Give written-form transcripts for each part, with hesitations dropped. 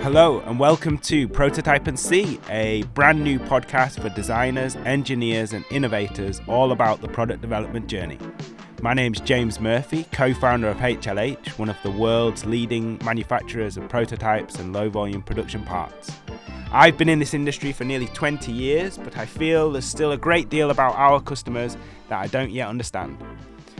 Hello and welcome to Prototype and See, a brand new podcast for designers, engineers and innovators all about the product development journey. My name's James Murphy, co-founder of HLH, one of the world's leading manufacturers of prototypes and low-volume production parts. I've been in this industry for nearly 20 years, but I feel there's still a great deal about our customers that I don't yet understand.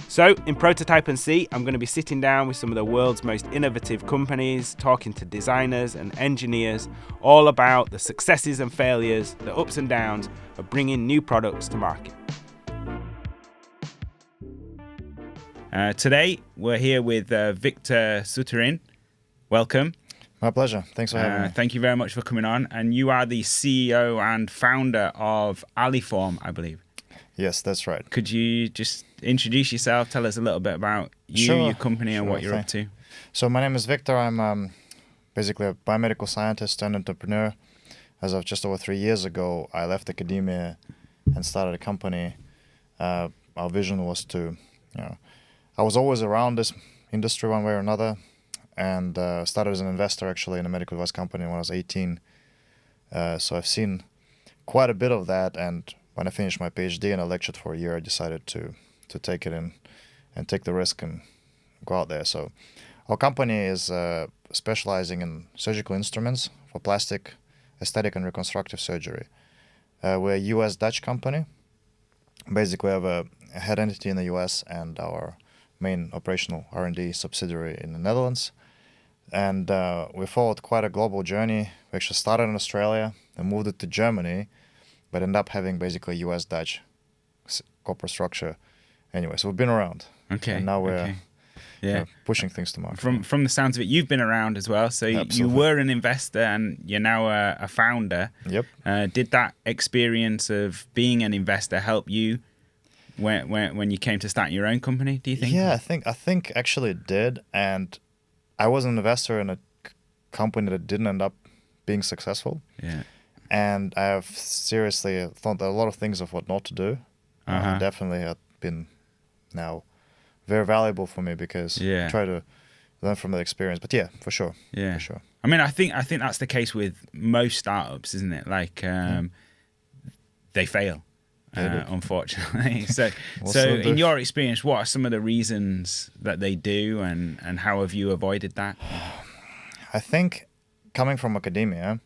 So, in Prototype and See, I'm going to be sitting down with some of the world's most innovative companies, talking to designers and engineers, all about the successes and failures, the ups and downs of bringing new products to market. Today, we're here with Victor Suturin. Welcome. My pleasure. Thanks for having me. Thank you very much for coming on. And you are the CEO and founder of Aliform, I believe. Yes, that's right. Could you just introduce yourself, tell us a little bit about you, your company, and what you're up to? So my name is Victor. I'm basically a biomedical scientist and entrepreneur. As of just over 3 years ago, I left academia and started a company. Our vision was to, I was always around this industry one way or another, and started as an investor actually in a medical device company when I was 18. So I've seen quite a bit of that, and when I finished my PhD and I lectured for a year, I decided to take it in and take the risk and go out there. So our company is specializing in surgical instruments for plastic, aesthetic, and reconstructive surgery. We're a US-Dutch company. Basically, we have a head entity in the US and our main operational R&D subsidiary in the Netherlands. And we followed quite a global journey. We actually started in Australia and moved it to Germany, but end up having basically US-Dutch corporate structure. Anyway, so we've been around. Okay. And now we're pushing things to market. From the sounds of it, you've been around as well. So you were an investor and you're now a founder. Yep. Did that experience of being an investor help you when you came to start your own company, do you think? Yeah, I think actually it did. And I was an investor in a company that didn't end up being successful. Yeah. And I have seriously thought a lot of things of what not to do. Definitely have been now very valuable for me because I try to learn from that experience. But yeah, for sure. Yeah. For sure. I mean, I think that's the case with most startups, isn't it? Like they fail, unfortunately. So in your experience, what are some of the reasons that they do and how have you avoided that? I think coming from academia,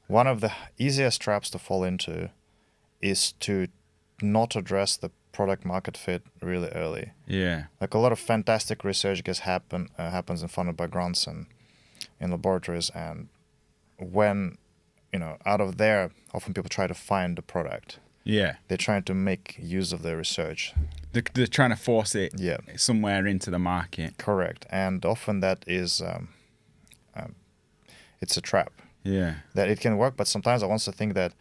one of the easiest traps to fall into is to not address the product market fit really early. Yeah. Like a lot of fantastic research happens and funded by grants and in laboratories, and when out of there, often people try to find the product. Yeah. They're trying to make use of their research. They're trying to force it somewhere into the market. Correct. And often that is it's a trap. Yeah. That it can work, but sometimes I also think that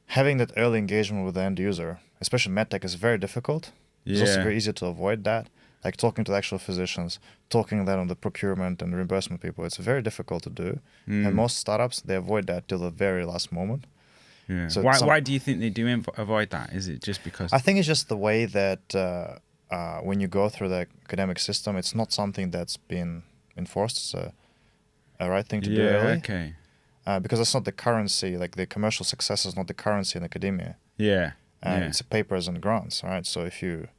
having that early engagement with the end user, especially MedTech, is very difficult. It's also very easy to avoid that. Like talking to the actual physicians, talking to them on the procurement and reimbursement people, it's very difficult to do. And most startups, they avoid that till the very last moment. Yeah. So why do you think they do avoid that? Is it just because? I think it's just the way that when you go through the academic system, it's not something that's been enforced. It's a right thing to do early. Okay. Because that's not the currency, like the commercial success is not the currency in academia. Yeah. It's papers and grants, right? So if you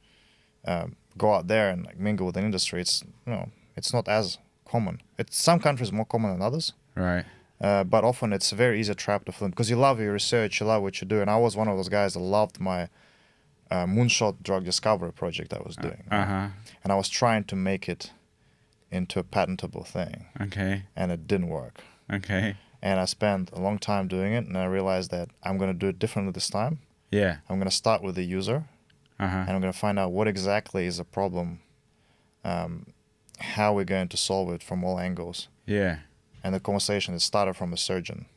go out there and mingle with an industry, it's not as common. It's some countries more common than others. Right. But often it's a very easy trap to fall in because you love your research, you love what you do. And I was one of those guys that loved my moonshot drug discovery project I was doing. Right? And I was trying to make it into a patentable thing. Okay. And it didn't work. Okay. And I spent a long time doing it, and I realized that I'm going to do it differently this time. Yeah. I'm going to start with the user, and I'm going to find out what exactly is the problem, how we're going to solve it from all angles. Yeah. And the conversation started from a surgeon.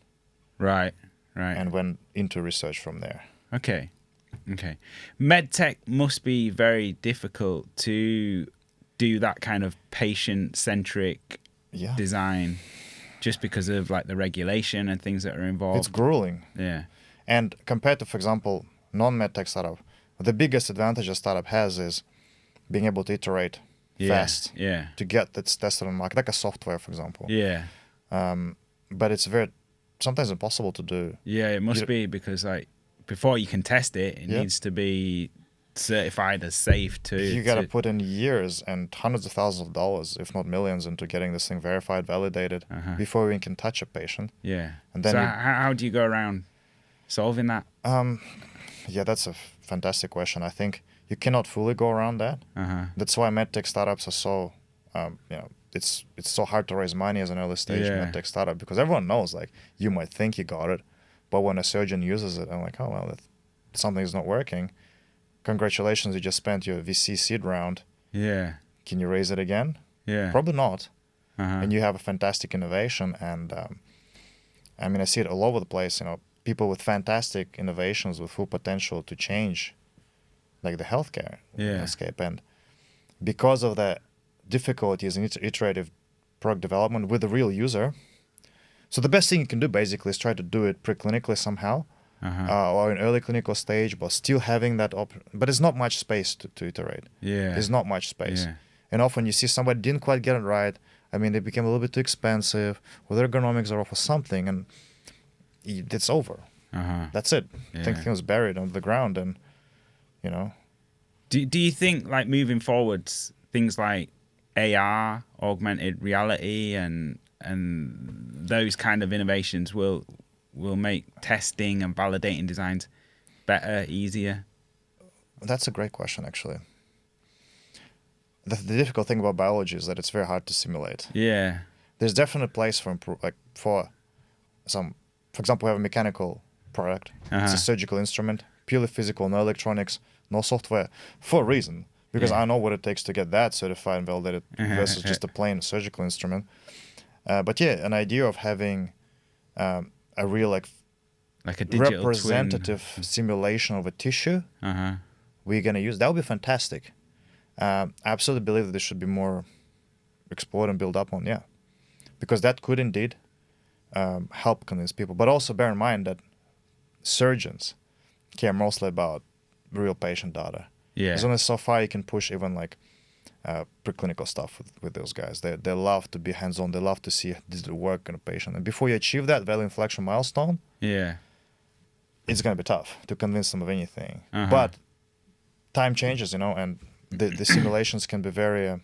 Right. Right. And went into research from there. Okay. Okay. MedTech must be very difficult to do that kind of patient-centric design. Just because of like the regulation and things that are involved. It's grueling. Yeah. And compared to, for example, non-MedTech startup, the biggest advantage a startup has is being able to iterate fast to get that's tested on the market, like a software, for example. Yeah. but it's sometimes impossible to do. Yeah, it must be, because like before you can test it, it needs to be certified as safe to. You got to put in years and hundreds of thousands of dollars, if not millions, into getting this thing verified, validated before we can touch a patient. Yeah. And then so how do you go around solving that? Yeah, that's a fantastic question. I think you cannot fully go around that. That's why MedTech startups are so, it's so hard to raise money as an early stage MedTech startup, because everyone knows, like, you might think you got it, but when a surgeon uses it, I'm like, oh, well, something's not working. Congratulations, you just spent your VC seed round. Yeah. Can you raise it again? Yeah. Probably not. And you have a fantastic innovation. And I mean, I see it all over the place, people with fantastic innovations with full potential to change like the healthcare landscape. And because of the difficulties in iterative product development with the real user, so the best thing you can do basically is try to do it preclinically somehow, or in early clinical stage, but still having that but there's not much space to iterate. There's not much space. And often you see somebody didn't quite get it right. I mean, they became a little bit too expensive, or their ergonomics are off or something, and it's over. That's it. I think things buried under the ground, and Do you think, like, moving forwards, things like AR, augmented reality, and those kind of innovations will make testing and validating designs better, easier? That's a great question, actually. The difficult thing about biology is that it's very hard to simulate. Yeah. There's definitely a place for example, we have a mechanical product. It's a surgical instrument, purely physical, no electronics, no software, for a reason. Because I know what it takes to get that certified and validated versus just a plain surgical instrument. But an idea of having a real like a digital representative twin simulation of a tissue we're going to use, that would be fantastic. I absolutely believe that this should be more explored and built up on, because that could indeed help convince people. But also bear in mind that surgeons care mostly about real patient data. There's only so far you can push even like preclinical stuff with those guys. They love to be hands-on. They love to see this work in a patient. And before you achieve that value inflection milestone, it's going to be tough to convince them of anything. But time changes, and the simulations can be very,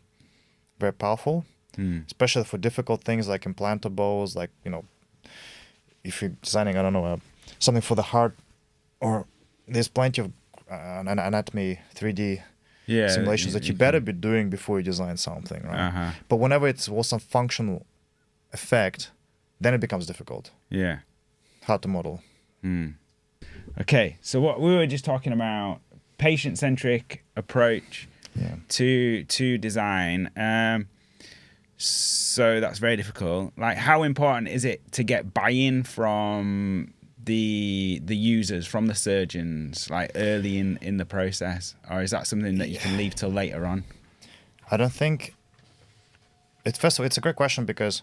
very powerful, especially for difficult things like implantables, like, if you're designing, I don't know, something for the heart, or there's plenty of anatomy 3D simulations that you better be doing before you design something, right? But whenever it's some functional effect, then it becomes difficult. Hard to model. Okay, so what we were just talking about, patient-centric approach to design. So that's very difficult. Like, how important is it to get buy-in from the users, from the surgeons, like early in the process, or is that something that you can leave till later on? I don't think first of all, it's a great question, because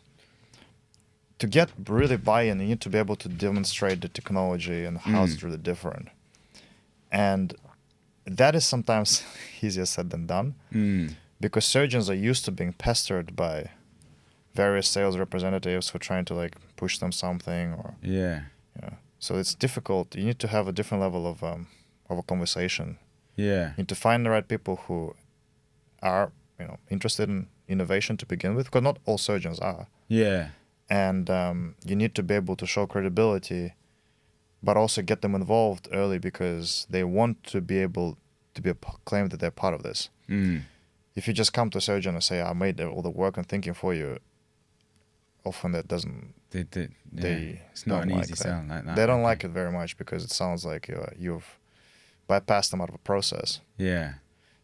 to get really buy-in, you need to be able to demonstrate the technology and how it's really different. And that is sometimes easier said than done, because surgeons are used to being pestered by various sales representatives who are trying to like push them something, or so it's difficult. You need to have a different level of a conversation. You need to find the right people who are interested in innovation to begin with, because not all surgeons are. And you need to be able to show credibility, but also get them involved early, because they want to be able to claim that they're part of this. If you just come to a surgeon and say, I made all the work and thinking for you, often that doesn't... it's not an easy sell like that. They don't like it very much, because it sounds like you've bypassed them out of a process.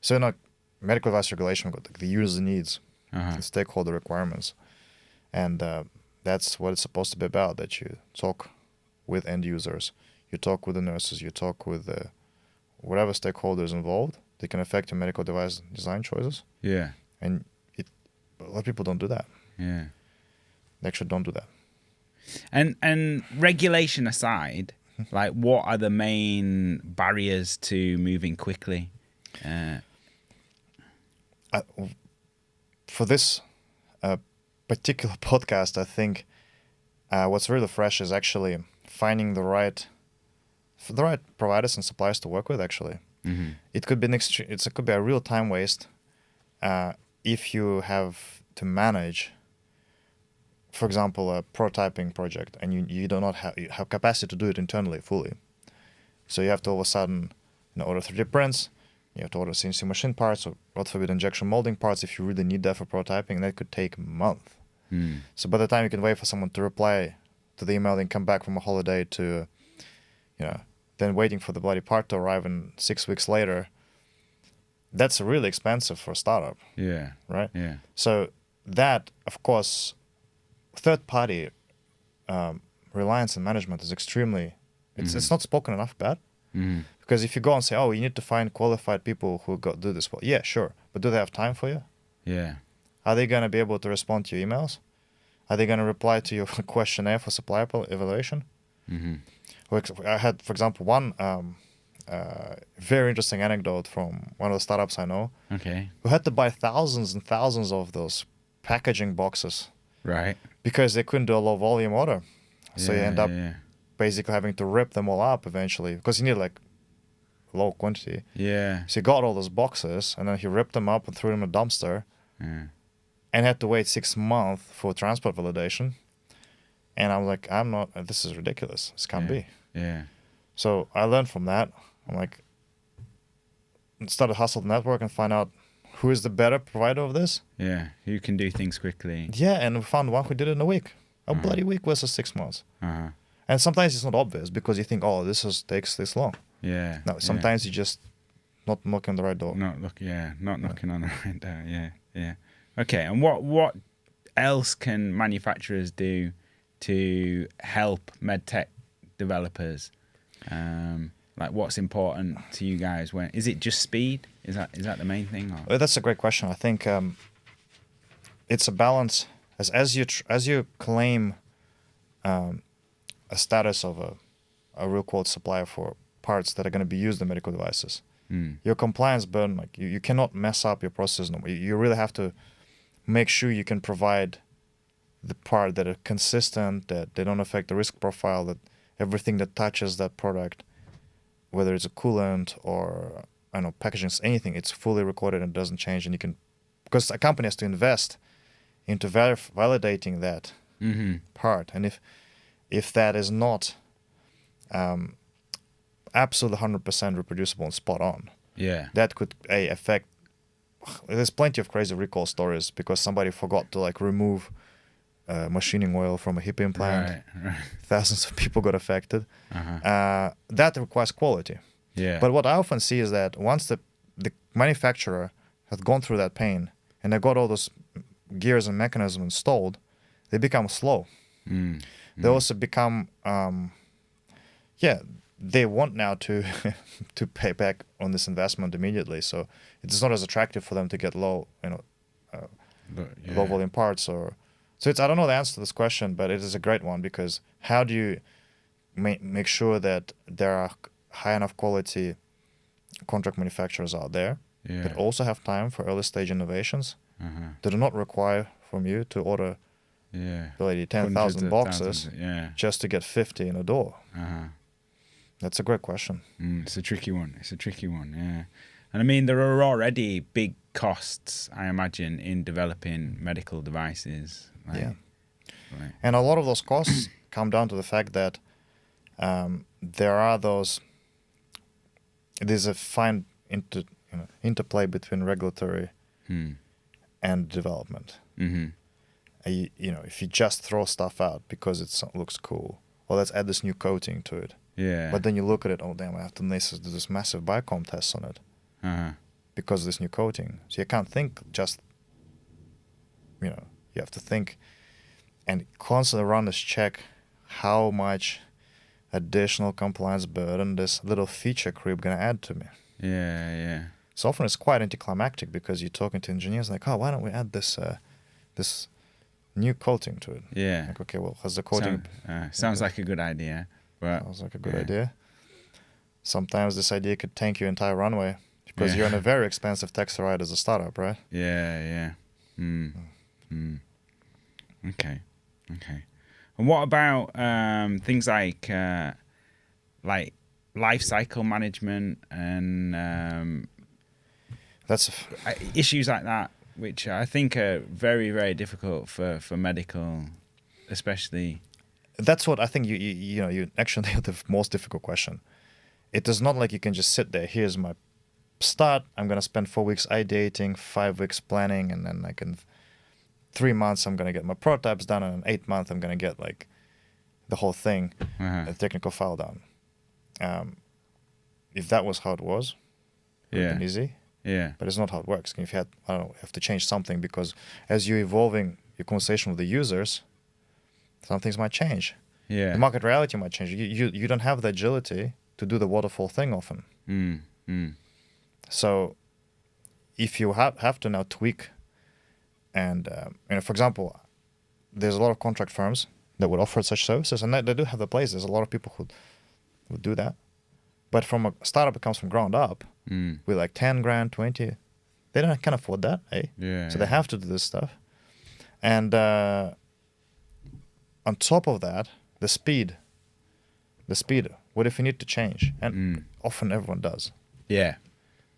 So medical device regulation, we've got the user needs, the stakeholder requirements. And that's what it's supposed to be about, that you talk with end users, you talk with the nurses, you talk with whatever stakeholders involved. They can affect your medical device design choices. And a lot of people don't do that. They actually don't do that. And regulation aside, like, what are the main barriers to moving quickly? For this particular podcast, I think what's really fresh is actually finding the right providers and suppliers to work with. Actually, it could be it could be a real time waste if you have to manage, for example, a prototyping project, and you do not have capacity to do it internally fully. So you have to all of a sudden, order 3D prints. You have to order CNC machine parts, or God forbid, injection molding parts if you really need that for prototyping. That could take a month. So by the time you can wait for someone to reply to the email and come back from a holiday to, then waiting for the bloody part to arrive and 6 weeks later, that's really expensive for a startup. Yeah. Right? Yeah. So that, of course, third-party reliance and management is extremely, it's not spoken enough about. Because if you go and say, oh, you need to find qualified people who do this well, yeah, sure. But do they have time for you? Yeah. Are they going to be able to respond to your emails? Are they going to reply to your questionnaire for supplier evaluation? I had, for example, one very interesting anecdote from one of the startups I know. Okay. Who had to buy thousands and thousands of those packaging boxes. Right. Because they couldn't do a low volume order. So you end up Yeah. basically having to rip them all up eventually, because you need like low quantity. Yeah. So he got all those boxes, and then he ripped them up and threw them in a dumpster, Yeah. and had to wait 6 months for transport validation. And I'm like, this is ridiculous. This can't be. Yeah. So I learned from that. I'm like, started hustle the network and find out who is the better provider of this. Yeah. Who can do things quickly. Yeah, and we found one who did it in a week. A bloody week versus 6 months. And sometimes it's not obvious because you think, oh, takes this long. Yeah. No, sometimes you just not knocking on the right door. Not knocking on the right door. Yeah. Yeah. Okay. And what else can manufacturers do to help MedTech developers? Like, what's important to you guys? Is it just speed? Is that the main thing? Or? Well, that's a great question. I think it's a balance. As you claim a status of a real quote supplier for parts that are going to be used in medical devices, your compliance burden, like you cannot mess up your process. You really have to make sure you can provide the part that are consistent, that they don't affect the risk profile, that everything that touches that product, whether it's a coolant or packaging, anything, it's fully recorded and doesn't change. And you can, because a company has to invest into validating that part, and if that is not absolutely 100% reproducible and spot on, that could affect. There's plenty of crazy recall stories because somebody forgot to remove machining oil from a hip implant. Right. Thousands of people got affected. That requires quality. Yeah. But what I often see is that once the manufacturer has gone through that pain and they got all those gears and mechanisms installed, they become slow. They also become, they want now to to pay back on this investment immediately. So it's not as attractive for them to get low volume parts. So I don't know the answer to this question, but it is a great one, because how do you make sure that there are high enough quality contract manufacturers out there that also have time for early stage innovations that do not require from you to order 10,000 boxes just to get 50 in a door? That's a great question. It's a tricky one. Yeah. And I mean, there are already big costs, I imagine, in developing medical devices. And a lot of those costs come down to the fact that there's a fine interplay between regulatory and development. If you just throw stuff out because it looks cool, well, let's add this new coating to it. Yeah. But then you look at it, oh damn, I have to do this massive biocom tests on it because of this new coating. So you can't think just, you have to think and constantly run this check how much additional compliance burden this little feature creep gonna add to me. Yeah. So often it's quite anticlimactic because you're talking to engineers like, oh, why don't we add this new coating to it? Yeah. Like, okay, well, has the coating... Sounds like a good idea. But sounds like a good idea. Sometimes this idea could tank your entire runway because you're on a very expensive taxi ride as a startup, right? Yeah. Okay. And what about things like life cycle management and That's issues like that, which I think are very, very difficult for medical, especially. that's what I think you actually nailed the most difficult question. It is not like you can just sit there. Here's my start. I'm gonna spend 4 weeks ideating, 5 weeks planning, and then 3 months I'm gonna get my prototypes done, and in 8 months I'm gonna get like the whole thing, the technical file done. If that was how it was, it would have been easy. Yeah. But it's not how it works. If you have to change something, because as you're evolving your conversation with the users, some things might change. Yeah. The market reality might change. You don't have the agility to do the waterfall thing often. So if you have to now tweak, and for example, there's a lot of contract firms that would offer such services, and they do have the place. There's a lot of people who would do that. But from a startup that comes from ground up, with like 10 grand, 20, they can't afford that, eh? Yeah. So they have to do this stuff. And on top of that, the speed. What if you need to change? And often everyone does. Yeah.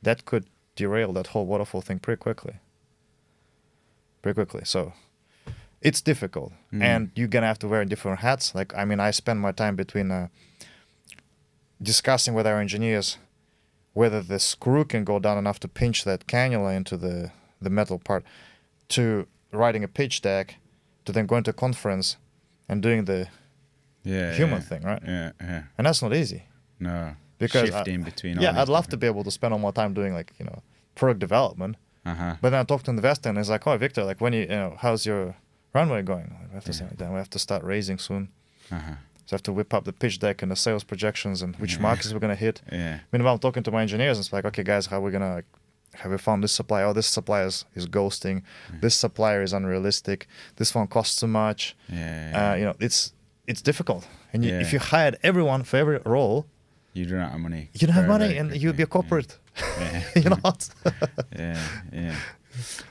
That could derail that whole waterfall thing pretty quickly. So it's difficult. And you're going to have to wear different hats. Like, I mean, I spend my time between discussing with our engineers whether the screw can go down enough to pinch that cannula into the metal part, to writing a pitch deck, to then going to a conference and doing the human thing, right? Yeah. And that's not easy. No. Because shifting between. Yeah, I'd love to be able to spend all my time doing product development. But then I talk to an investor and he's like, "Oh, Victor, like how's your runway going?" We have to say, "Then we have to start raising soon." So I have to whip up the pitch deck and the sales projections and which markets we're gonna hit. Meanwhile, I'm talking to my engineers and it's like, "Okay, guys, how are we gonna? Have we found this supplier? Oh, this supplier is ghosting. This supplier is unrealistic. This one costs too much." It's difficult. And if you hired everyone for every role, you don't have money. You don't have money, and you'd be a corporate. You're not. Yeah.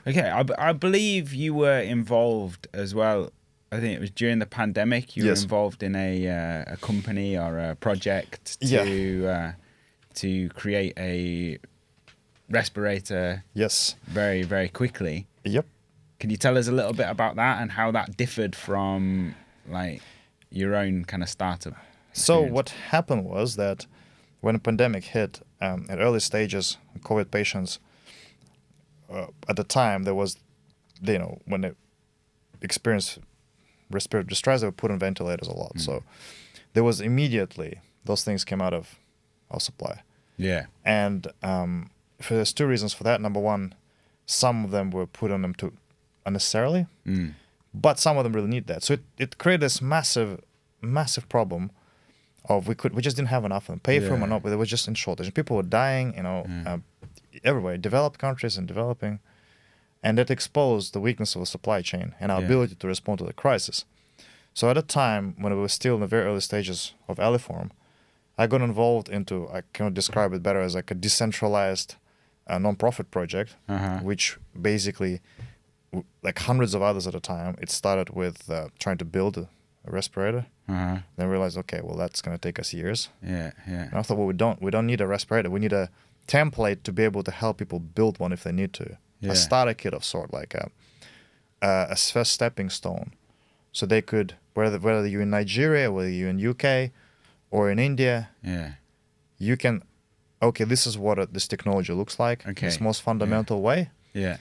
Okay, I believe you were involved as well. I think it was during the pandemic. You were involved in a company or a project to create a respirator. Yes. Very, very quickly. Yep. Can you tell us a little bit about that and how that differed from like your own kind of startup experience? So what happened was that when the pandemic hit, at early stages, COVID patients, at the time there was, when they experienced respiratory distress, they were put on ventilators a lot. So there was immediately, those things came out of our supply. Yeah. And there's two reasons for that. Number one, some of them were put on them too unnecessarily, but some of them really need that. So it created this massive problem of we just didn't have enough of them. Pay for them or not, but they were just in shortage. And people were dying, everywhere, developed countries and developing. And that exposed the weakness of the supply chain and our ability to respond to the crisis. So at a time when we were still in the very early stages of Aliform, I got involved into, I cannot describe it better as like a decentralized non-profit project, which basically, like hundreds of others at a time, it started with trying to build a respirator. Then realized, okay, well, that's going to take us years. Yeah. And I thought, well, we don't need a respirator. We need a template to be able to help people build one if they need to. A starter kit of sort, like a first stepping stone. So they could, whether you're in Nigeria, whether you're in UK or in India, you can, okay, this is what this technology looks like. Okay. This most fundamental way. Yeah.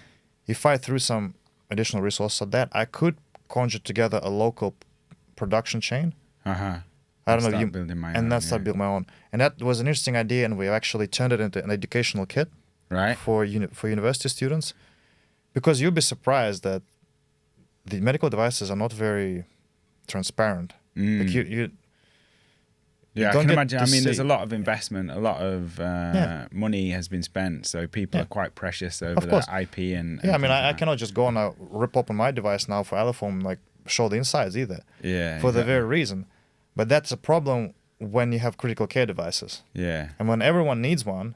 If I threw some additional resources at that, I could conjure together a local production chain. I don't know. Start building my own. And that was an interesting idea, and we actually turned it into an educational kit. Right. For university students, because you'll be surprised that the medical devices are not very transparent. Like you I can imagine. I mean, there's a lot of investment, a lot of money has been spent, so people are quite precious over the IP and I mean, I cannot just go and rip open my device now for Aliform, like show the insides either. For the very reason. But that's a problem when you have critical care devices. And when everyone needs one.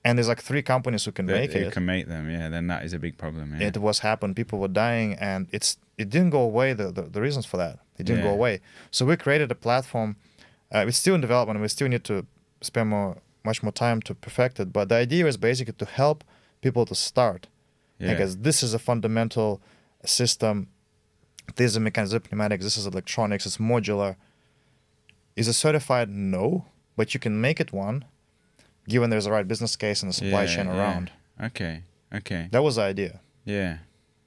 And there's like 3 companies who can make it. Who can make them, then that is a big problem. It was happened. People were dying, and it didn't go away, the reasons for that. It didn't go away. So we created a platform. It's still in development. We still need to spend much more time to perfect it. But the idea is basically to help people to start. Because this is a fundamental system. This is a mechanism, pneumatics. This is electronics. It's modular. Is it certified? No. But you can make it one, given there's a right business case and a supply chain around. Okay. That was the idea. Yeah.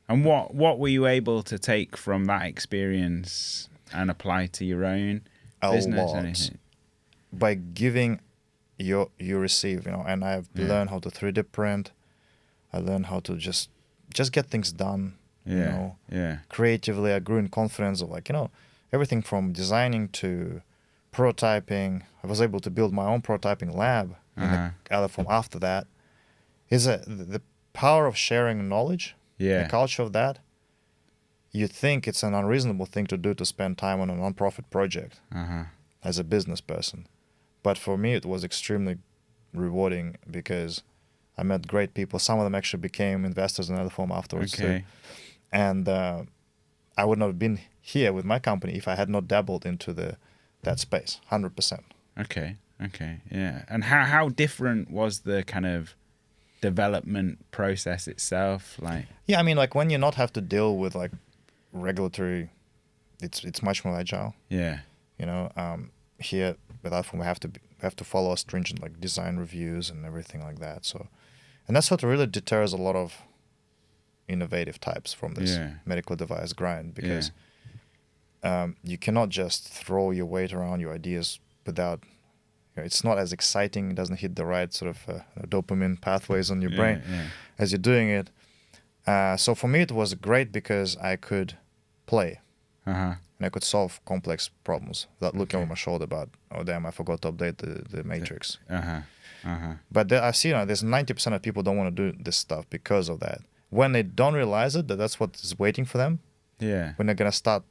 And what were you able to take from that experience and apply to your own business? Anything? By giving, you receive, and I've learned how to 3D print. I learned how to just get things done, creatively. I grew in confidence of everything from designing to prototyping. I was able to build my own prototyping lab in the Aliform after that. The power of sharing knowledge, the culture of that. You think it's an unreasonable thing to do to spend time on a non-profit project as a business person. But for me, it was extremely rewarding because I met great people. Some of them actually became investors in Aliform afterwards too. And I would not have been here with my company if I had not dabbled into that space, 100%. Okay, yeah. And how different was the kind of development process itself? When you not have to deal with regulatory, it's much more agile. Yeah. Here with Aliform we have to follow stringent design reviews and everything like that. So, and that's what really deters a lot of innovative types from this medical device grind, because you cannot just throw your weight around your ideas without. It's not as exciting. It doesn't hit the right sort of dopamine pathways on your brain as you're doing it. So for me, it was great because I could play and I could solve complex problems without looking over my shoulder about, oh damn, I forgot to update the matrix. But I see there's 90% of people don't want to do this stuff because of that. When they don't realize it, that's what is waiting for them. Yeah. When they're gonna start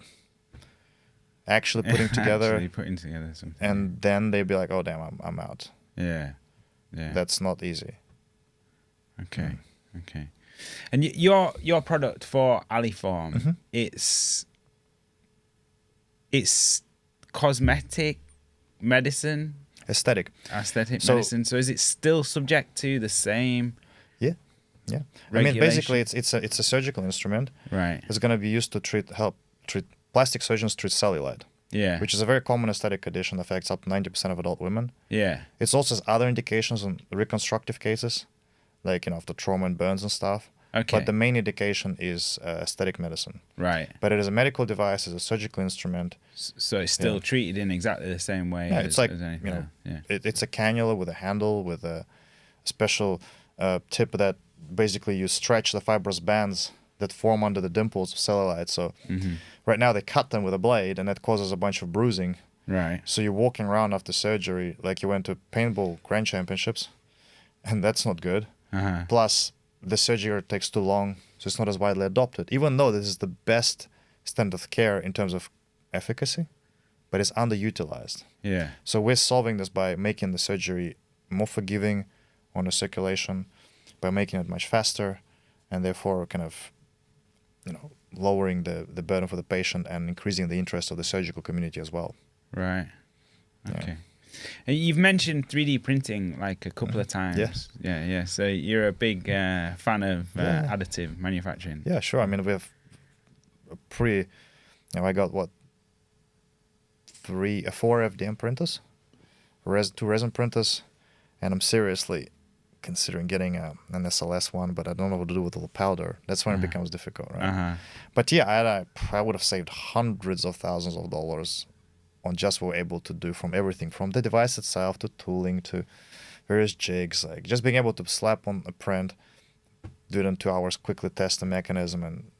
actually putting together something, and then they'd be like, oh damn, I'm out. Yeah. That's not easy. Okay. And your product for Aliform, it's cosmetic medicine, aesthetic medicine. So is it still subject to the same? Yeah. I mean, basically, it's a surgical instrument. Right. It's going to be used to help treat plastic surgeons treat cellulite. Yeah. Which is a very common aesthetic condition that affects up to 90% of adult women. Yeah. It also has other indications in reconstructive cases, after trauma and burns and stuff. Okay. But the main indication is aesthetic medicine. Right. But it is a medical device, it's a surgical instrument. So it's still treated in exactly the same way as anything it's a cannula with a handle with a special tip that basically you stretch the fibrous bands that form under the dimples of cellulite. So right now they cut them with a blade and that causes a bunch of bruising. Right. So you're walking around after surgery like you went to paintball grand championships, and that's not good. Plus, the surgery takes too long, so it's not as widely adopted, even though this is the best standard of care in terms of efficacy, but it's underutilized. Yeah. So we're solving this by making the surgery more forgiving on the circulation, by making it much faster, and therefore kind of, lowering the burden for the patient and increasing the interest of the surgical community as well. Right. Okay. And you've mentioned 3D printing a couple of times. Yeah. So you're a big fan of additive manufacturing. Yeah, sure. I mean, we have I got 4 FDM printers, 2 resin printers, and I'm seriously considering getting an SLS one, but I don't know what to do with all the powder. That's when it becomes difficult, right? But yeah, I would have saved hundreds of thousands of dollars on just what we're able to do, from everything from the device itself to tooling to various jigs, just being able to slap on a print, do it in 2 hours, quickly test the mechanism, and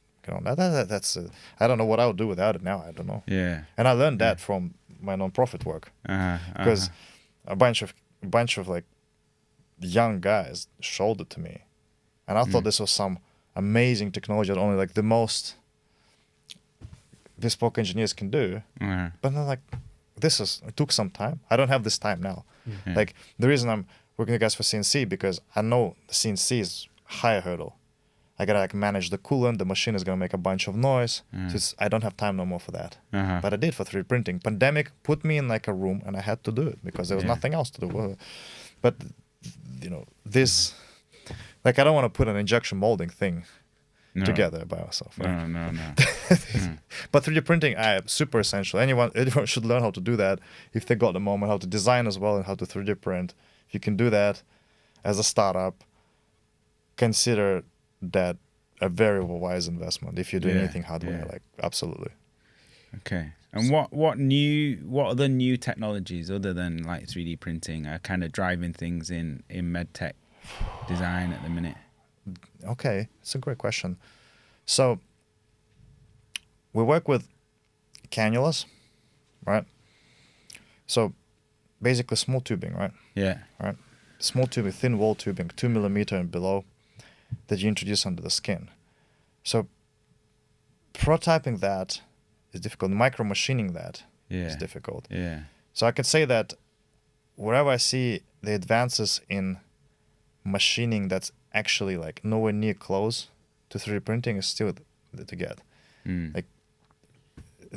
that's I don't know what I would do without it now. I don't know. Yeah. And I learned that from my non-profit work, because a bunch of young guys showed it to me, and I thought this was some amazing technology that only the most bespoke engineers can do. But then it took some time. I don't have this time now. The reason I'm working with guys for CNC, because I know the CNC is higher hurdle. I gotta like manage the coolant. The machine is gonna make a bunch of noise. So I don't have time no more for that. But I did for 3D printing. Pandemic put me in like a room, and I had to do it because there was nothing else to do. But this, like, I don't want to put an injection molding thing together by myself. Right? No. But 3D printing, super essential. Anyone should learn how to do that if they got the moment, how to design as well and how to 3D print. If you can do that as a startup, consider that a very wise investment. If you're doing anything hardware, like absolutely. Okay. And what other new technologies other than like 3D printing are kind of driving things in MedTech design at the minute? Okay, it's a great question. So we work with cannulas, right? So basically small tubing, right? Yeah. Right. Small tubing, thin wall tubing, 2 millimeter and below, that you introduce under the skin. So prototyping that is difficult. Micro machining that is difficult. Yeah. So I could say that wherever I see the advances in machining that's actually like nowhere near close to 3D printing is still to get. Like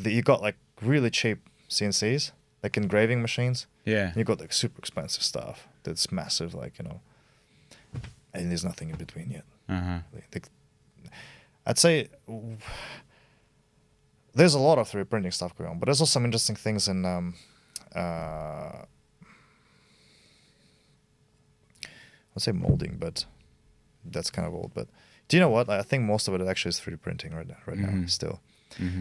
you got like really cheap CNCs, like engraving machines. Yeah. You got like super expensive stuff that's massive, like, and there's nothing in between yet. I'd say there's a lot of 3D printing stuff going on, but there's also some interesting things in I'd say molding, but that's kind of old. But do you know what? I think most of it actually is 3D printing right now still.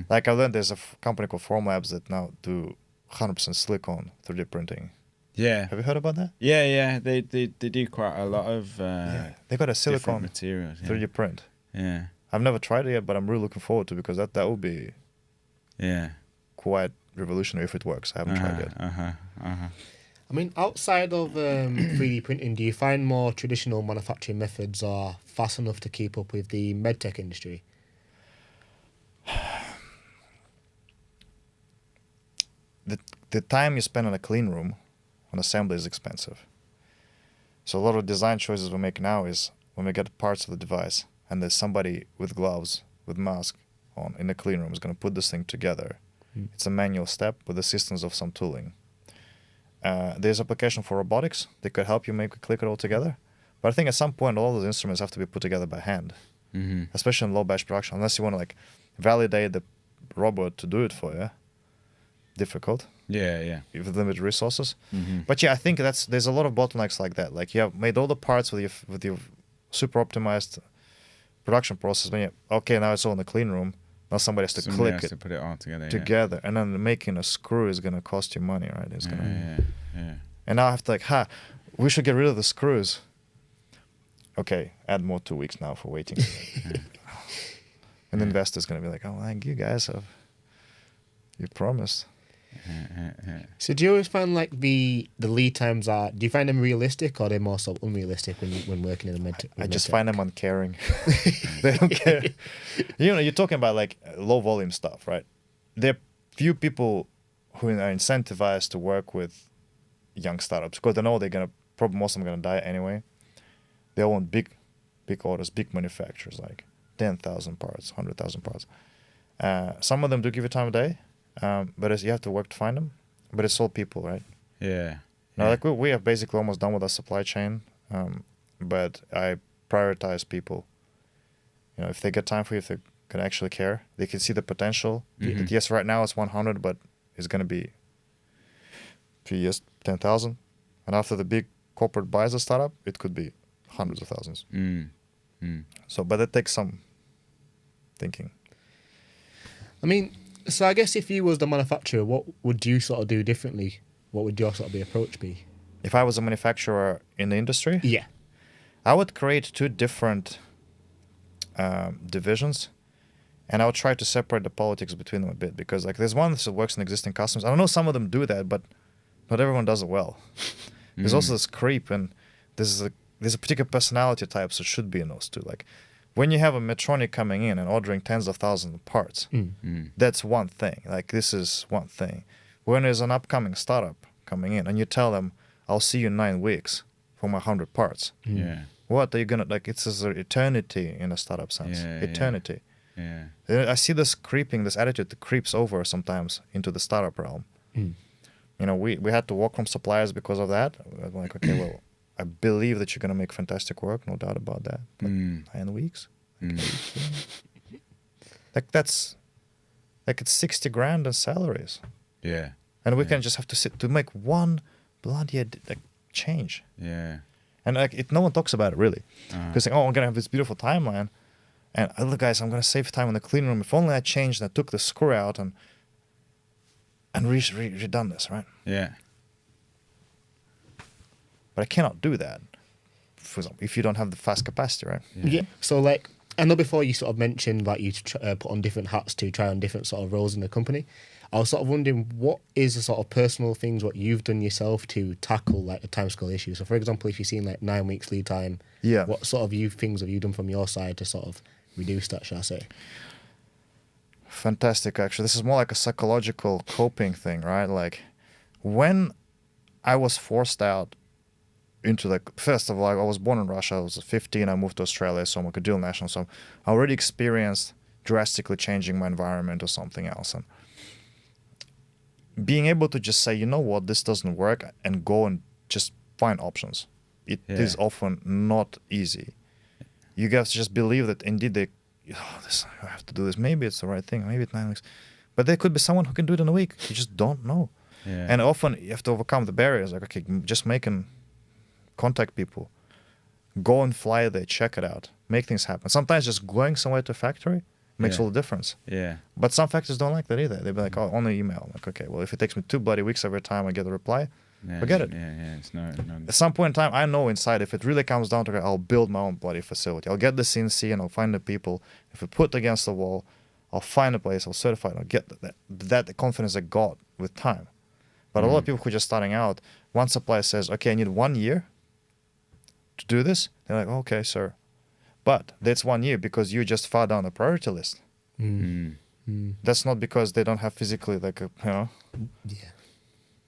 Like I learned there's a company called Formlabs that now do 100% silicone 3D printing. Yeah. Have you heard about that? Yeah. They do quite a lot of they got a silicone materials. 3D print. Yeah. I've never tried it yet, but I'm really looking forward to it because that would be quite revolutionary if it works. I haven't tried yet. I mean, outside of 3D printing, do you find more traditional manufacturing methods are fast enough to keep up with the MedTech industry? The time you spend in a clean room on assembly is expensive. So a lot of design choices we make now is when we get parts of the device and there's somebody with gloves, with mask on in the clean room is going to put this thing together. It's a manual step with assistance of some tooling. There's application for robotics. They could help you click it all together. But I think at some point all those instruments have to be put together by hand, especially in low batch production, unless you want to like validate the robot to do it for you. Difficult. Yeah. With limited resources. But I think there's a lot of bottlenecks like that. Like you have made all the parts with your super optimized production process. Now it's all in the clean room. Now somebody has to click it to put it all together, and then making a screw is gonna cost you money, right? It's gonna. Yeah. And now I have to we should get rid of the screws. Okay, add more 2 weeks now for waiting. And the investor's gonna be like, "Oh, thank you guys, you promised." So do you always find like the lead times do you find them realistic or are they more so unrealistic when working in a MedTech? I just find them uncaring. They don't care. You're talking about like low volume stuff, right? There are few people who are incentivized to work with young startups because they know most of them are gonna die anyway. They all want big orders, big manufacturers, like 10,000 parts, 100,000 parts. Some of them do give you time of day. But you have to work to find them. But it's all people, right? Yeah. Now, like we are basically almost done with our supply chain. But I prioritize people. If they get time for you, if they can actually care, they can see the potential. Yes, right now it's 100, but it's going to be 3 years, 10,000. And after the big corporate buys a startup, it could be hundreds of thousands. So, but it takes some thinking. I mean, so I guess if you was the manufacturer, what would you sort of do differently? What would your sort of approach be? If I was a manufacturer in the industry? Yeah. I would create 2 different divisions, and I would try to separate the politics between them a bit, because like there's one that works in existing customers. I know some of them do that, but not everyone does it well. There's also this creep, and there's a particular personality type that should be in those 2. Like when you have a Medtronic coming in and ordering tens of thousands of parts, that's one thing. Like this is one thing. When there's an upcoming startup coming in and you tell them, "I'll see you in 9 weeks for my 100 parts." What are you gonna like? It's an eternity in a startup sense. Eternity. Yeah. I see this attitude that creeps over sometimes into the startup realm. You know, we had to walk from suppliers because of that. I'm like, okay, well, I believe that you're gonna make fantastic work, no doubt about that. But 9 weeks, like that's like it's 60 grand in salaries. Yeah. And we can just have to sit to make one bloody like change. Yeah. And like no one talks about it really, because like, oh, I'm gonna have this beautiful timeline, and look, guys, I'm gonna save time in the clean room. If only I changed and I took the screw out and redone this, right? Yeah. But I cannot do that, for example, if you don't have the fast capacity, right? Yeah. So like, I know before you sort of mentioned that you put on different hats to try on different sort of roles in the company. I was sort of wondering, what is the sort of personal things what you've done yourself to tackle like the timescale issue? So for example, if you've seen like 9 weeks lead time, what sort of things have you done from your side to sort of reduce that, shall I say? Fantastic, actually. This is more like a psychological coping thing, right? Like when I was forced out into like, first of all, I was born in Russia. I was 15. I moved to Australia, so I'm like a dual national. So I already experienced drastically changing my environment or something else. And being able to just say, you know what, this doesn't work, and go and just find options. It is often not easy. You guys just believe that indeed I have to do this. Maybe it's the right thing. Maybe it's 9 weeks. But there could be someone who can do it in a week. You just don't know. Yeah. And often you have to overcome the barriers. Like, okay, just contact people. Go and fly there, check it out, make things happen. Sometimes just going somewhere to a factory makes all the difference. Yeah. But some factories don't like that either. They'll be like, oh, only email. Like, okay, well, if it takes me 2 bloody weeks every time I get a reply, forget it. Yeah. It's no. At some point in time, I know inside, if it really comes down to it, I'll build my own bloody facility. I'll get the CNC and I'll find the people. If we put against the wall, I'll find a place, I'll certify it, I'll get that confidence I got with time. But a lot of people who are just starting out, one supplier says, okay, I need 1 year to do this. They're like, okay, sir. But that's 1 year because you just far down the priority list. That's not because they don't have physically like a, you know.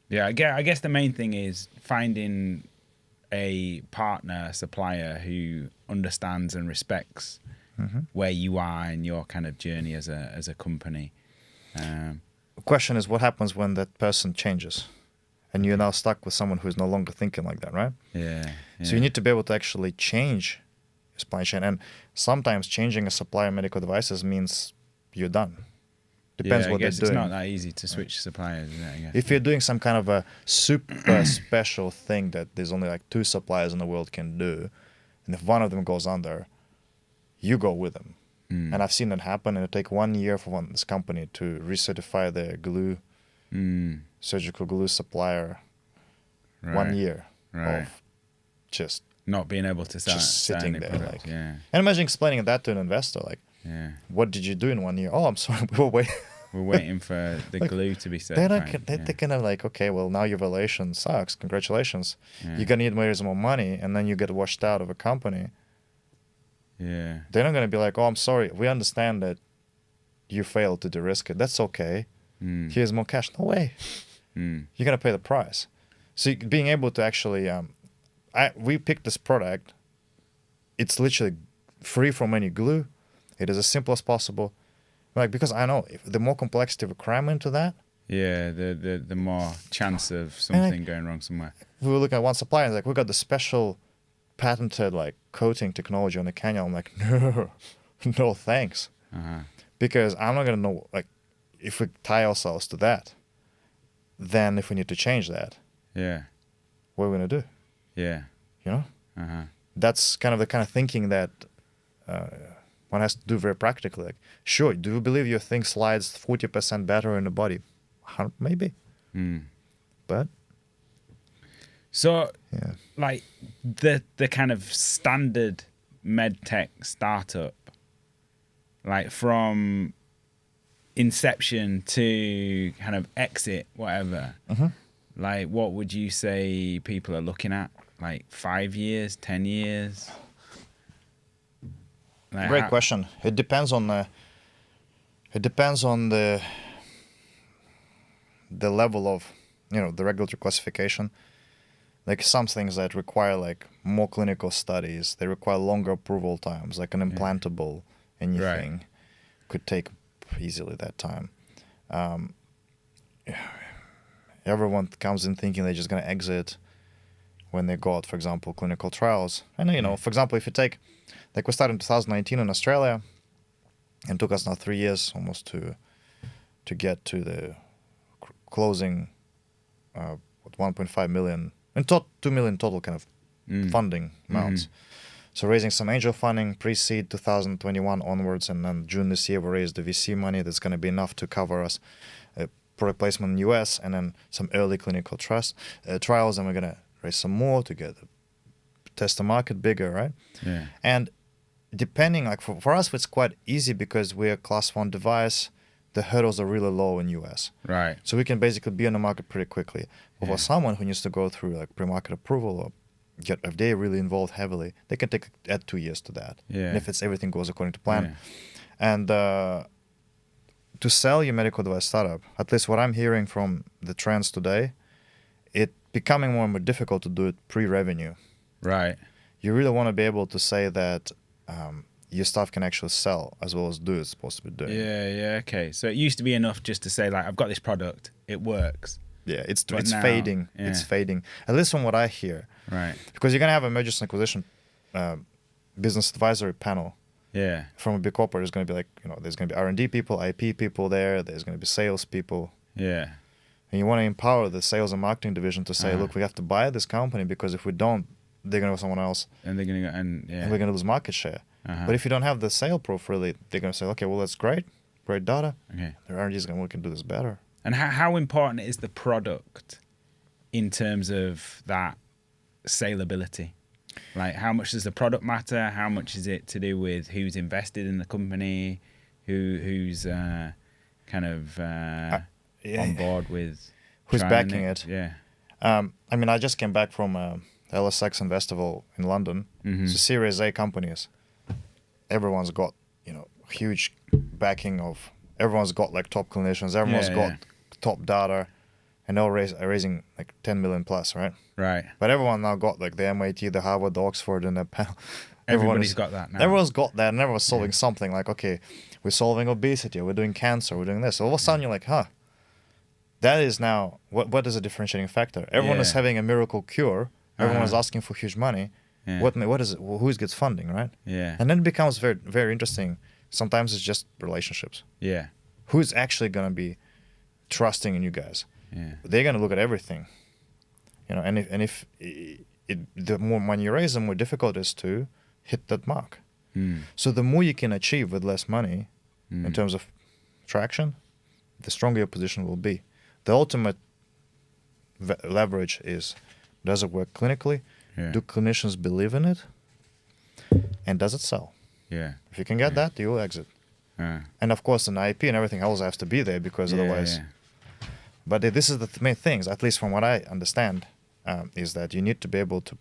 Yeah, I guess the main thing is finding a partner, supplier who understands and respects where you are in your kind of journey as a company. The question is, what happens when that person changes, and you're now stuck with someone who is no longer thinking like that, right? Yeah. So you need to be able to actually change your supply chain, and sometimes changing a supplier of medical devices means you're done. Depends what they're doing. It's not that easy to switch suppliers, is it, I guess? If you're doing some kind of a super special thing that there's only like 2 suppliers in the world can do, and if one of them goes under, you go with them. And I've seen that happen, and it take 1 year for this company to recertify their glue, surgical glue supplier. 1 year of just not being able to sell, just sitting there. Products, like, and imagine explaining that to an investor, like, what did you do in 1 year? Oh, I'm sorry, we're waiting for the glue to be certified. They're kind of like, okay, well, now your valuation sucks. Congratulations. You're going to need more money, and then you get washed out of a company. Yeah. They're not going to be like, oh, I'm sorry. We understand that you failed to de-risk it. That's okay. Here's more cash. No way. You're going to pay the price. So being able to actually, we picked this product. It's literally free from any glue. It is as simple as possible. Like, because I know if the more complexity requirement to that. Yeah, the more chance of something going wrong somewhere. We were looking at one supplier and like, we got the special patented like coating technology on the cannula. I'm like, no thanks. Because I'm not going to know, like, if we tie ourselves to that, then if we need to change that, what are we going to do? You know? That's kind of thinking that one has to do very practically. Like, sure, do you believe your thing slides 40% better in the body? Maybe. But so, like the kind of standard MedTech startup, like from inception to kind of exit, whatever, like what would you say people are looking at? Like 5 years, 10 years? Like great question. It depends on the level of, the regulatory classification. like some things that require like more clinical studies, they require longer approval times, like an implantable anything could take easily that time. Everyone comes in thinking they're just going to exit when they got, for example, clinical trials. And, you know, for example, if you take, like we started in 2019 in Australia, and took us now 3 years almost to get to the closing 1.5 million, and 2 million total kind of funding amounts. So raising some angel funding, pre-seed 2021 onwards, and then June this year we raised the VC money that's going to be enough to cover us product placement in the US, and then some early clinical trials, and we're going to raise some more to test the market bigger, right? Yeah. And depending, like for us, it's quite easy because we're a class 1 device. The hurdles are really low in US. Right. So we can basically be on the market pretty quickly. But for someone who needs to go through like pre-market approval or get FDA really involved heavily, they can add 2 years to that. Yeah. And if everything goes according to plan. And to sell your medical device startup, at least what I'm hearing from the trends today, it becoming more and more difficult to do it pre-revenue. Right. You really want to be able to say that your stuff can actually sell as well as do it's supposed to be doing. Yeah, okay. So it used to be enough just to say, like, I've got this product, it works. Yeah, it's now, fading. yeah. It's fading. At least from what I hear. Right. Because you're going to have a mergers and acquisition business advisory panel. Yeah. From a big corporate, there's going to be like, you know, there's going to be R&D people, IP people there. There's going to be sales people. Yeah. And you want to empower the sales and marketing division to say, look, we have to buy this company because if we don't, they're going to have someone else. And they're going to go, and we're going to lose market share. But if you don't have the sale proof, really, they're going to say, okay, well, that's great data. Okay. The R&D is going to, we can do this better. And how important is the product in terms of that saleability? Like, how much does the product matter? How much is it to do with who's invested in the company, who's kind of on board with who's backing it? Yeah. I mean, I just came back from LSX Investival in London. It's a Series A companies. Everyone's got, you know, huge backing of. Everyone's got like top clinicians. Everyone's got top data, and they're raising like 10 million plus, right? Right. But everyone now got like the MIT, the Harvard, the Oxford, and the panel. Everybody's got that now. Everyone's got that, and everyone's solving something. Like, okay, we're solving obesity, we're doing cancer, we're doing this. All of a sudden, you're like, huh, that is now what is a differentiating factor? Everyone is having a miracle cure. Everyone is asking for huge money. Yeah. What is it? Who gets funding, right? Yeah. And then it becomes very, very interesting. Sometimes it's just relationships. Yeah. Who's actually going to be trusting in you guys? Yeah. They're going to look at everything, you know. And if the more money you raise, the more difficult it is to hit that mark. So the more you can achieve with less money, in terms of traction, the stronger your position will be. The ultimate leverage is: does it work clinically? Yeah. Do clinicians believe in it? And does it sell? Yeah. If you can get that, you will exit. And of course, an IP and everything else has to be there because otherwise. Yeah. But this is the main things, at least from what I understand, is that you need to be able to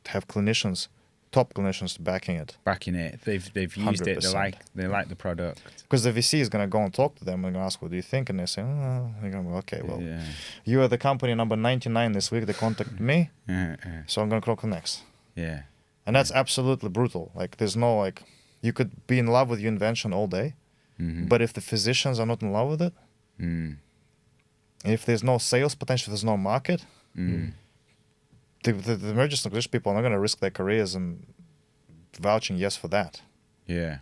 have clinicians, top clinicians, backing it. Backing it. They've used it. They like the product. Because the VC is going to go and talk to them and ask, what do you think? And they say, they're going to go, okay, well, you are the company number 99 this week. They contacted me, so I'm going to call next. Yeah. And that's absolutely brutal. Like, there's no, like, you could be in love with your invention all day, but if the physicians are not in love with it, if there's no sales potential, there's no market, the emergence of English people are not going to risk their careers and vouching yes for that. Yeah.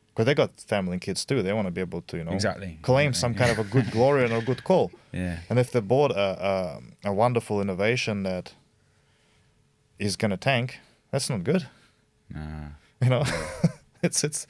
Because they got family and kids too. They want to be able to, you know, claim some kind of a good glory and a good call. Yeah. And if they bought a wonderful innovation that is going to tank, that's not good. Nah. You know, it's.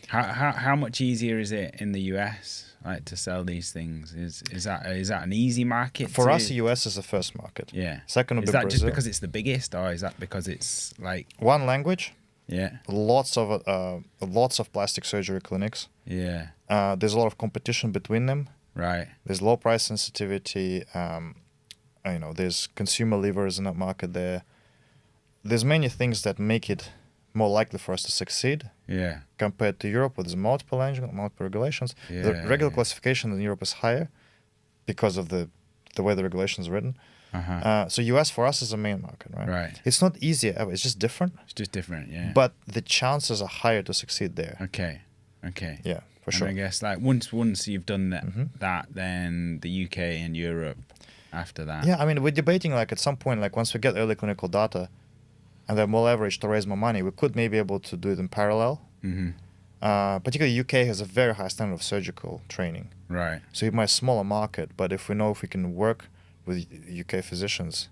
How much easier is it in the US, like, to sell these things? Is that an easy market for us? The US is the first market. Yeah. Second would be Brazil. Is that just Brazil. because it's the biggest, or is that because it's like one language? Yeah. Lots of plastic surgery clinics. Yeah. There's a lot of competition between them. Right. There's low price sensitivity. You know, there's consumer levers in that market there. There's many things that make it more likely for us to succeed. Yeah. Compared to Europe, where there's multiple regulations. The regular classification in Europe is higher because of the way the regulation is written. So US for us is the main market, right? Right. It's not easier ever. It's just different. It's just different, yeah. But the chances are higher to succeed there. Okay. Yeah, for And sure. I guess like once you've done that, then the UK and Europe after that. Yeah, I mean, we're debating like at some point, like once we get early clinical data and then more leverage to raise more money, we could maybe able to do it in parallel. Particularly UK has a very high standard of surgical training. Right. So it might be a smaller market, but if we can work with UK physicians,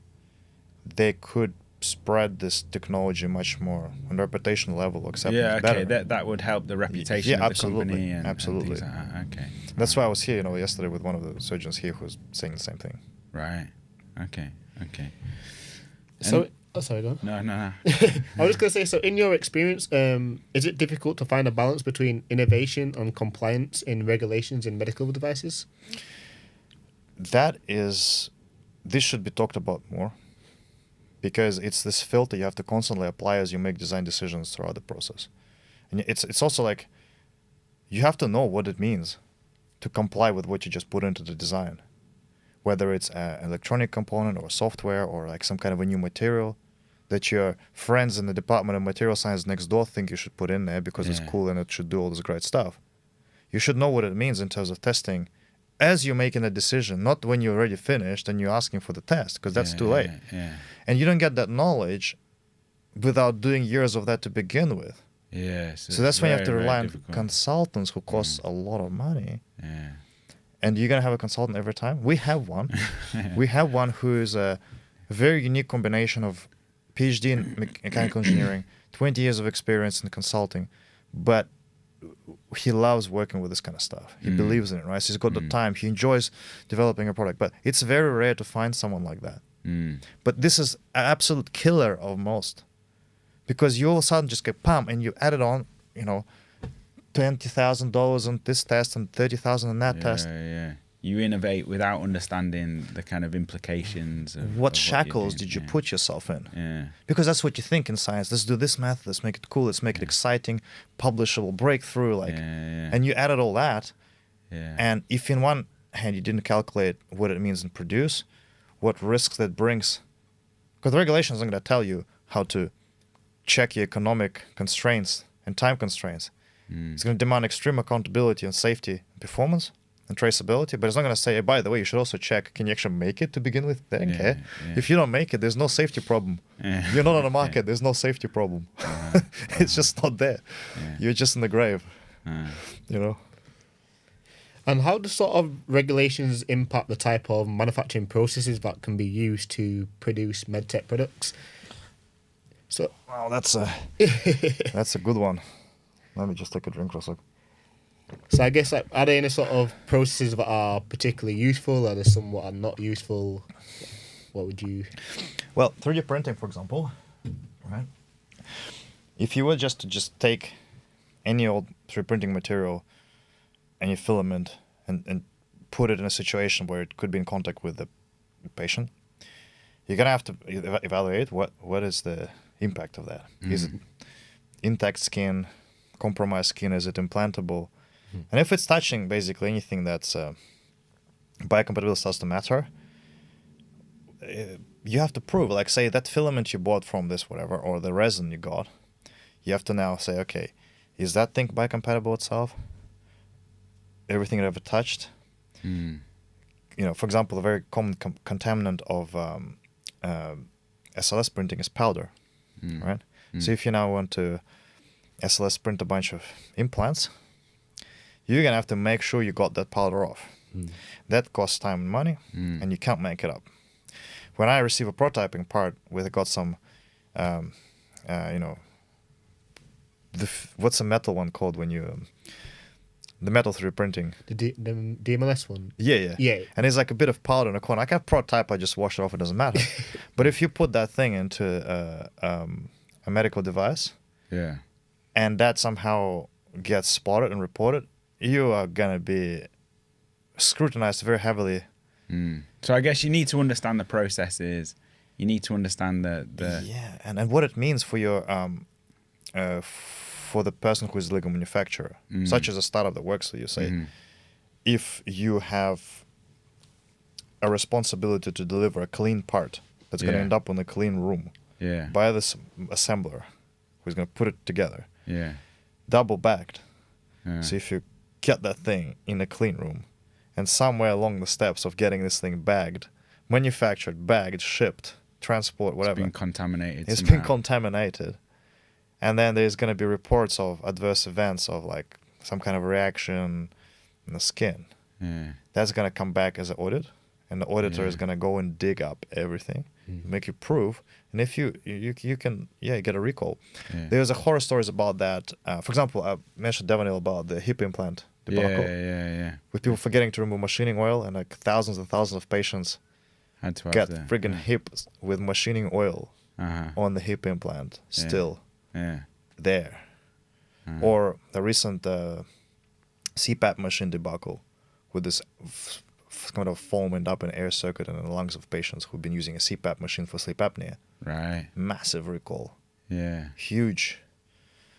they could spread this technology much more on a reputational level, acceptance Yeah, okay. better. That would help the reputation of the company and absolutely. things like that. Okay. That's why I was here, yesterday with one of the surgeons here who was saying the same thing. Right. Okay. So, sorry, go on. No. I was just going to say, so in your experience, is it difficult to find a balance between innovation and compliance in regulations in medical devices? This should be talked about more, because it's this filter you have to constantly apply as you make design decisions throughout the process. And it's also like you have to know what it means to comply with what you just put into the design, whether it's an electronic component or software or like some kind of a new material that your friends in the Department of Material Science next door think you should put in there because it's cool and it should do all this great stuff. You should know what it means in terms of testing as you're making a decision, not when you're already finished and you're asking for the test, because that's too late. Yeah. And you don't get that knowledge without doing years of that to begin with. Yeah. So that's when you have to rely on difficult. consultants who cost a lot of money. Yeah. And you're going to have a consultant every time? We have one. We have one who is a very unique combination of PhD in mechanical engineering, 20 years of experience in consulting, but he loves working with this kind of stuff. He believes in it, right? So he's got the time. He enjoys developing a product. But it's very rare to find someone like that. But this is an absolute killer of most. Because you all of a sudden just get pam and you add it on, $20,000 on this test and $30,000 on that test. Yeah. You innovate without understanding the kind of implications of What of shackles you're doing. did you put yourself in? Yeah. Because that's what you think in science. Let's do this method. Let's make it cool. Let's make it exciting, publishable, breakthrough. And you added all that. Yeah. And if in one hand you didn't calculate what it means in produce, what risks that brings, because the regulations aren't going to tell you how to check your economic constraints and time constraints. It's going to demand extreme accountability on safety and performance and traceability, but it's not going to say, hey, by the way, you should also check, can you actually make it to begin with? They don't care. If you don't make it, there's no safety problem. You're not on the market, there's no safety problem. It's just not there. You're just in the grave, And how do sort of regulations impact the type of manufacturing processes that can be used to produce MedTech products? So, Wow, that's a good one. Let me just take a drink for a sec. So I guess, are there any sort of processes that are particularly useful? Are there some that are not useful? What would you... Well, 3D printing, for example, right? If you were just to take any old 3D printing material and your filament and put it in a situation where it could be in contact with the patient, you're going to have to evaluate what is the impact of that. Is it intact skin, compromised skin? Is it implantable? And if it's touching basically anything that's biocompatibility starts to matter, you have to prove, like say that filament you bought from this whatever, or the resin you got, you have to now say, okay, is that thing biocompatible itself? Everything it ever touched? For example, a very common contaminant of SLS printing is powder, right? So if you now want to SLS print a bunch of implants, you're going to have to make sure you got that powder off. That costs time and money, and you can't make it up. When I receive a prototyping part where it got some, what's the metal one called when you, the metal 3D printing? The DMLS one? Yeah. And it's like a bit of powder in a corner. I can prototype, I just wash it off, it doesn't matter. But if you put that thing into a medical device, and that somehow gets spotted and reported, you are going to be scrutinized very heavily. So I guess you need to understand the processes. You need to understand the and what it means for your for the person who is the legal manufacturer, such as a startup that works for you. Say, if you have a responsibility to deliver a clean part that's going to Yeah. end up in a clean room Yeah. by this assembler who's going to put it together, Yeah. double bagged. Yeah. So if you get that thing in a clean room, and somewhere along the steps of getting this thing bagged, manufactured, bagged, shipped, transport, whatever, It's been contaminated. it's somehow. been contaminated, and then there's going to be reports of adverse events of like some kind of reaction in the skin. Yeah. That's going to come back as an audit, and the auditor is Yeah. going to go and dig up everything, make you prove, and if you can you get a recall. Yeah. There's a horror stories about that. For example, I mentioned Devanil about the hip implant debacle Yeah. with people forgetting to remove machining oil, and like thousands and thousands of patients Had to have get the friggin' hips with machining oil Uh-huh. on the hip implant still Yeah. there. Or the recent CPAP machine debacle with this kind of foam end up in air circuit in the lungs of patients who've been using a CPAP machine for sleep apnea. Right. Massive recall. Yeah. Huge.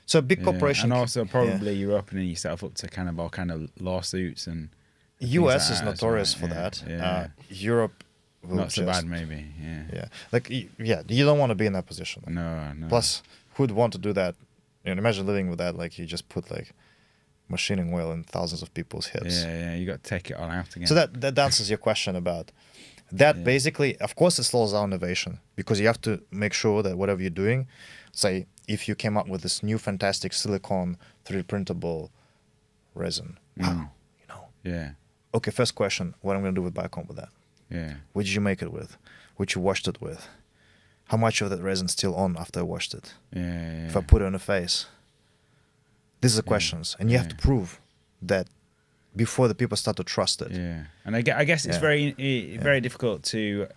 So a big Yeah. corporation. And also yeah. probably you're opening yourself up to kind of all kind of lawsuits and things US like is that as notorious well. for Yeah. that. Yeah. Europe will Not so just- bad maybe. Yeah. Yeah. Like, you don't want to be in that position. No. Plus, who'd want to do that? Imagine living with that. Like, you just put like machining oil in thousands of people's hips. Yeah. You got to take it all out again. So that answers your question about that. Yeah. Basically, of course, it slows down innovation because you have to make sure that whatever you're doing, say, if you came up with this new fantastic silicone 3D printable resin, wow, Yeah. okay, first question, what I'm going to do with Biocomp with that? Yeah. What did you make it with? What you washed it with? How much of that resin's still on after I washed it? Yeah. If I put it on the face? These are the questions. And you have to prove that before the people start to trust it. Yeah, and I guess it's Yeah. very difficult to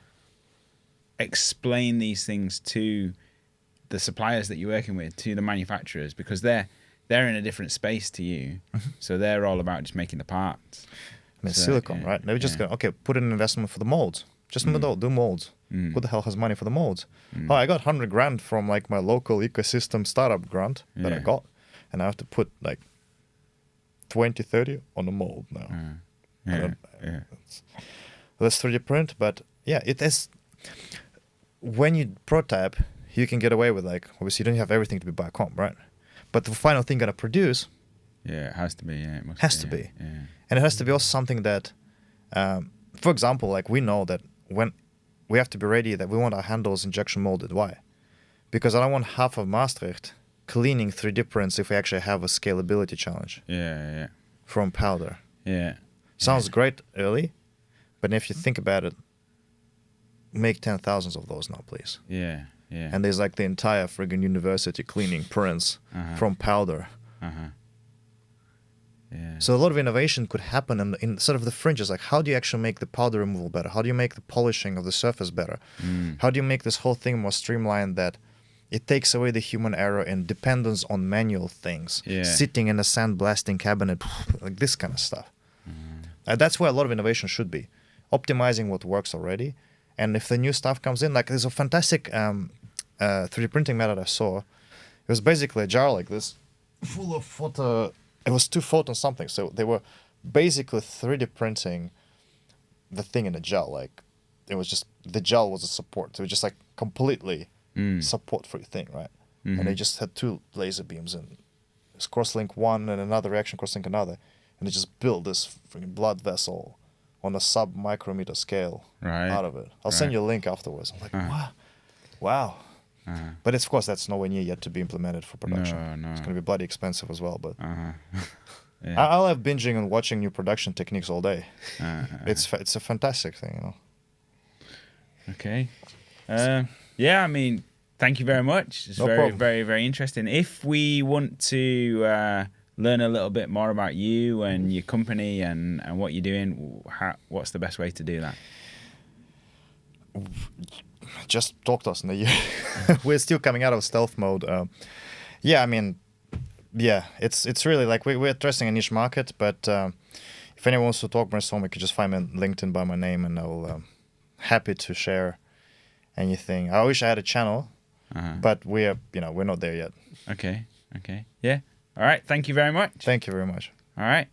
explain these things to the suppliers that you're working with, to the manufacturers, because they're in a different space to you, so they're all about just making the parts. I mean, So, silicone, yeah, right? They're just yeah. going, okay, put in an investment for the molds. Just do molds. Who the hell has money for the molds? Oh, I got 100 grand from like my local ecosystem startup grant that I Yeah. got. And I have to put like 20, 30 on the mold now. Yeah, Yeah. Let's 3D print, but yeah, it is. When you prototype, you can get away with like, obviously you don't have everything to be Biocomp, right? But the final thing gonna produce yeah, it has to be. Yeah, it must has be, to be. Yeah. And it has to be also something that, for example, like we know that when we have to be ready that we want our handles injection molded. Why? Because I don't want half of Maastricht cleaning 3D prints if we actually have a scalability challenge Yeah. from powder. Yeah. Sounds great early, but if you think about it, make 10,000 of those now, please. Yeah. And there's like the entire friggin' university cleaning prints from powder. Yeah. So a lot of innovation could happen in sort of the fringes. Like, how do you actually make the powder removal better? How do you make the polishing of the surface better? How do you make this whole thing more streamlined that it takes away the human error and dependence on manual things? Yeah. Sitting in a sandblasting cabinet, like this kind of stuff. That's where a lot of innovation should be. Optimizing what works already. And if the new stuff comes in, like there's a fantastic 3D printing method I saw. It was basically a jar like this, full of photo. It was 2 photon something. So they were basically 3D printing the thing in a gel. Like it was just, the gel was a support. So it was just like completely support for your thing, right? And they just had 2 laser beams and it's crosslink one and another reaction crosslink another. And they just built this freaking blood vessel on a sub-micrometer scale out of it. I'll send you a link afterwards. I'm like, wow. But it's, of course, that's nowhere near yet to be implemented for production. No. It's going to be bloody expensive as well. But Yeah. I'll have binging and watching new production techniques all day. It's a fantastic thing, you know. Okay. Yeah, I mean, thank you very much. It's No very, problem. very, very interesting. If we want to learn a little bit more about you and your company and what you're doing, what's the best way to do that? Just talk to us in a year. We're still coming out of stealth mode. I mean, it's really like we're addressing a niche market, but if anyone wants to talk brainstorm, you can just find me on LinkedIn by my name, and I'll happy to share anything. I wish I had a channel, but we're not there yet. Okay. Yeah. All right. Thank you very much. Thank you very much. All right.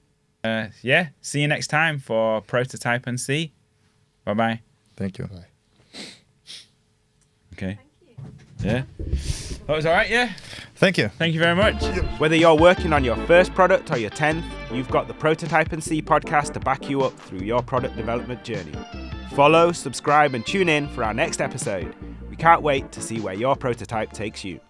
See you next time for Prototype and See. Bye-bye. Thank you. Bye. Okay. Yeah. That was all right, yeah? Thank you. Thank you very much. Whether you're working on your first product or your 10th, you've got the Prototype and See podcast to back you up through your product development journey. Follow, subscribe, and tune in for our next episode. We can't wait to see where your prototype takes you.